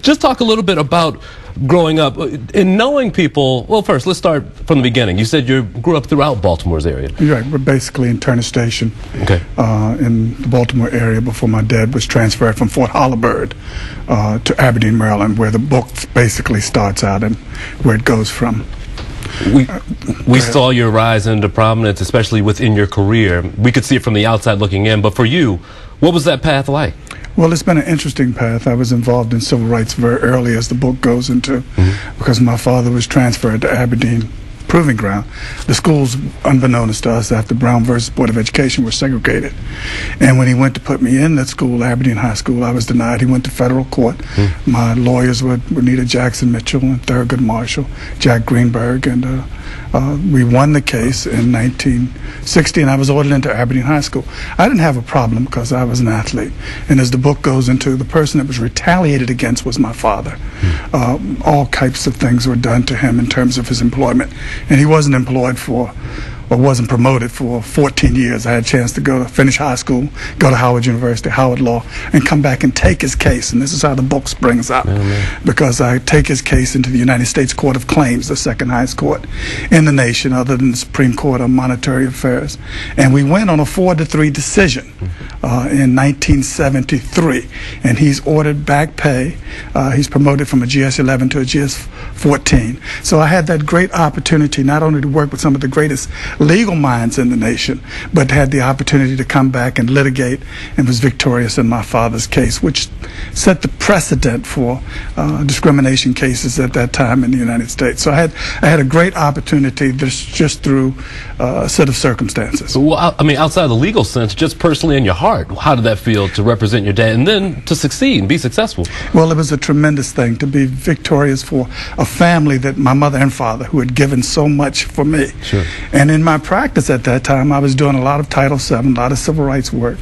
Just talk a little bit about growing up and knowing people. Well, first, let's start from the beginning. You said you grew up throughout Baltimore's area. Right, we're basically in Turner Station, okay, in the Baltimore area before my dad was transferred from Fort Holabird to Aberdeen, Maryland, where the book basically starts out and where it goes from. We saw your rise into prominence, especially within your career. We could see it from the outside looking in, but for you, what was that path like? Well, it's been an interesting path. I was involved in civil rights very early, as the book goes into, because my father was transferred to Aberdeen Proving Ground. The schools, unbeknownst to us, after Brown versus Board of Education, were segregated. And when he went to put me in that school, Aberdeen High School, I was denied. He went to federal court. My lawyers were Renita Jackson Mitchell and Thurgood Marshall, Jack Greenberg, and we won the case in 1960, and I was ordered into Aberdeen High School. I didn't have a problem because I was an athlete. And as the book goes into, the person that was retaliated against was my father. All types of things were done to him in terms of his employment. And he wasn't employed for, or wasn't promoted for 14 years. I had a chance to go to finish high school, go to Howard University, Howard Law, and come back and take his case. And this is how the book springs up. Because I take his case into the United States Court of Claims, the second highest court in the nation other than the Supreme Court of Monetary Affairs. And we went on a 4-3 decision in 1973. And he's ordered back pay. He's promoted from a GS-11 to a GS-14. So I had that great opportunity not only to work with some of the greatest legal minds in the nation, but had the opportunity to come back and litigate, and was victorious in my father's case, which set the precedent for discrimination cases at that time in the United States. So I had a great opportunity just through a set of circumstances. Well, I mean, outside of the legal sense, just personally in your heart, how did that feel to represent your dad and then to succeed and be successful? Well, it was a tremendous thing to be victorious for a family that my mother and father, who had given so much for me. Sure. And in my practice at that time, I was doing a lot of Title VII, a lot of civil rights work.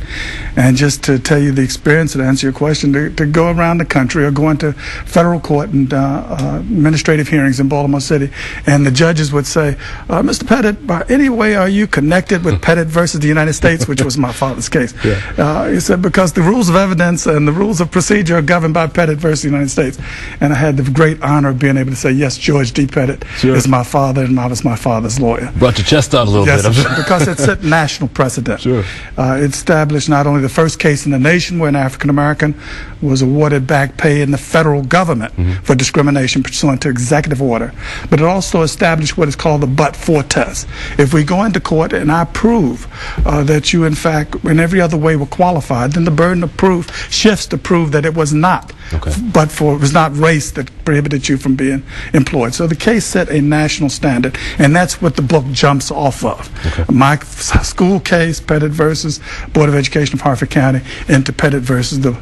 And just to tell you the experience and answer your question, to go around the country or go into federal court and administrative hearings in Baltimore City, and the judges would say, Mr. Pettit, by any way are you connected with Pettit versus the United States, which was my father's case? He said, because the rules of evidence and the rules of procedure are governed by Pettit versus the United States. And I had the great honor of being able to say, yes, George D. Pettit is my father, and I was my father's lawyer. Brought your chest out a little bit. Because it set national precedent. Sure. It established not only the first case in the nation where an African American was awarded back pay in the federal government for discrimination pursuant to executive order, but it also established what is called the but-for test. If we go into court and I prove that you, in fact, in every other way were qualified, then the burden of proof shifts to prove that it was not. But it was not race that prohibited you from being employed. So the case set a national standard, and that's what the book jumps off of. My school case, Pettit versus Board of Education of Harford County, into Pettit versus the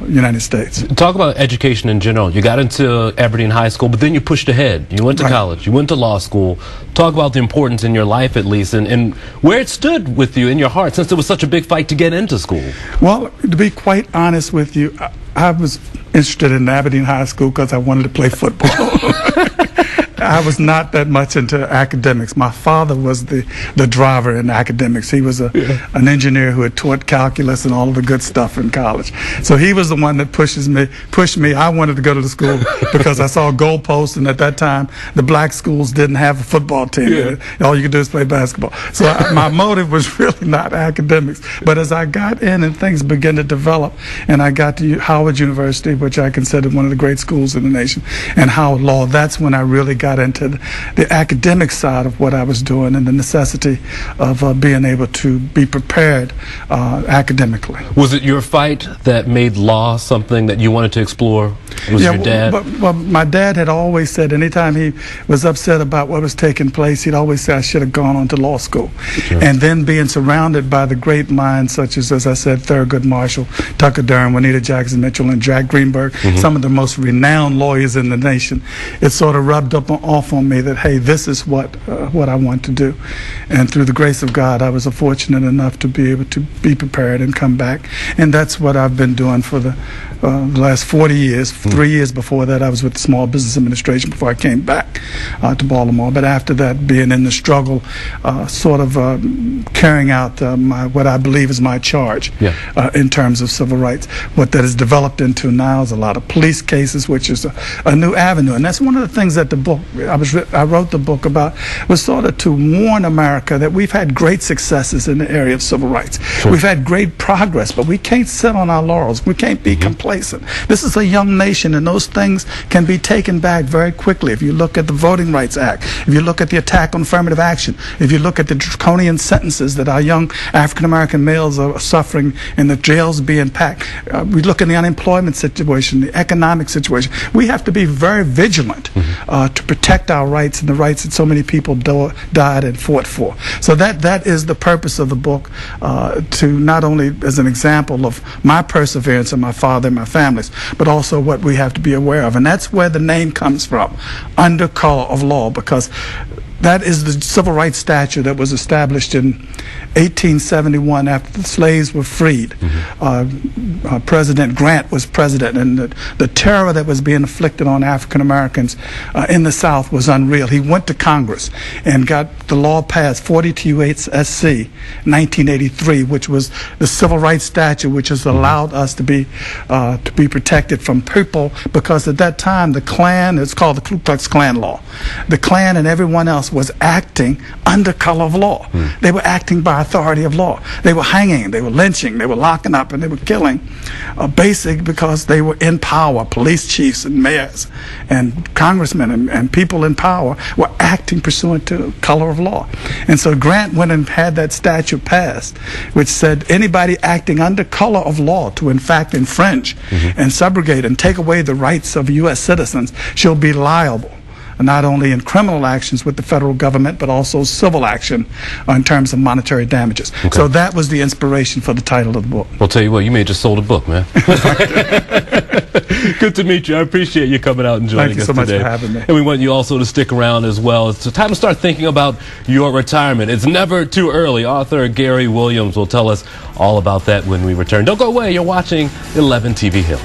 United States. Talk about education in general. You got into Aberdeen High School, but then you pushed ahead. You went to college. You went to law school. Talk about the importance in your life, at least, and where it stood with you in your heart, since it was such a big fight to get into school. Well, to be quite honest with you, I was interested in Aberdeen High School because I wanted to play football. I was not that much into academics. My father was the driver in academics. He was an engineer who had taught calculus and all of the good stuff in college. So he was the one that pushed me. I wanted to go to the school because I saw goalposts, and at that time, the black schools didn't have a football team. All you could do is play basketball. So my motive was really not academics. But as I got in and things began to develop, and I got to Howard University, which I considered one of the great schools in the nation, and Howard Law, that's when I really got into the academic side of what I was doing and the necessity of being able to be prepared academically. Was it your fight that made law something that you wanted to explore? Was your dad? Well, my dad had always said anytime he was upset about what was taking place, he'd always say I should have gone on to law school. And then being surrounded by the great minds such as I said, Thurgood Marshall, Tucker Durham, Renita Jackson Mitchell, and Jack Greenberg, some of the most renowned lawyers in the nation, it sort of rubbed off on me that, hey, this is what I want to do. And through the grace of God, I was fortunate enough to be able to be prepared and come back. And that's what I've been doing for the last 40 years. 3 years before that, I was with the Small Business Administration before I came back to Baltimore. But after that, being in the struggle, sort of carrying out what I believe is my charge in terms of civil rights. What that has developed into now is a lot of police cases, which is a new avenue. And that's one of the things that the book, I wrote the book about, was sort of to warn America that we've had great successes in the area of civil rights. Sure. We've had great progress, but we can't sit on our laurels. We can't be complacent. This is a young nation, and those things can be taken back very quickly. If you look at the Voting Rights Act, if you look at the attack on affirmative action, if you look at the draconian sentences that our young African-American males are suffering and the jails being packed, we look at the unemployment situation, the economic situation. We have to be very vigilant to protect our rights and the rights that so many people died and fought for. So that is the purpose of the book, to not only as an example of my perseverance and my father and my family's, but also what we have to be aware of. And that's where the name comes from, Under Color of Law, because that is the civil rights statute that was established in 1871 after the slaves were freed. President Grant was president, and the terror that was being inflicted on African Americans in the South was unreal. He went to Congress and got the law passed, 42 SC 1983, which was the civil rights statute, which has allowed us to be protected from people, because at that time the Klan, it's called the Ku Klux Klan law. The Klan and everyone else was acting under color of law. They were acting by authority of law. They were hanging, they were lynching, they were locking up, and they were killing, basically because they were in power. Police chiefs and mayors and congressmen and people in power were acting pursuant to color of law. And so Grant went and had that statute passed, which said anybody acting under color of law to in fact infringe and subrogate and take away the rights of U.S. citizens shall be liable, not only in criminal actions with the federal government, but also civil action in terms of monetary damages. Okay. So that was the inspiration for the title of the book. Well, tell you what, you may just sold a book, man. Good to meet you. I appreciate you coming out and joining us today. Thank you so much for having me. And we want you also to stick around as well. It's time to start thinking about your retirement. It's never too early. Author Gary Williams will tell us all about that when we return. Don't go away. You're watching 11 TV Hill.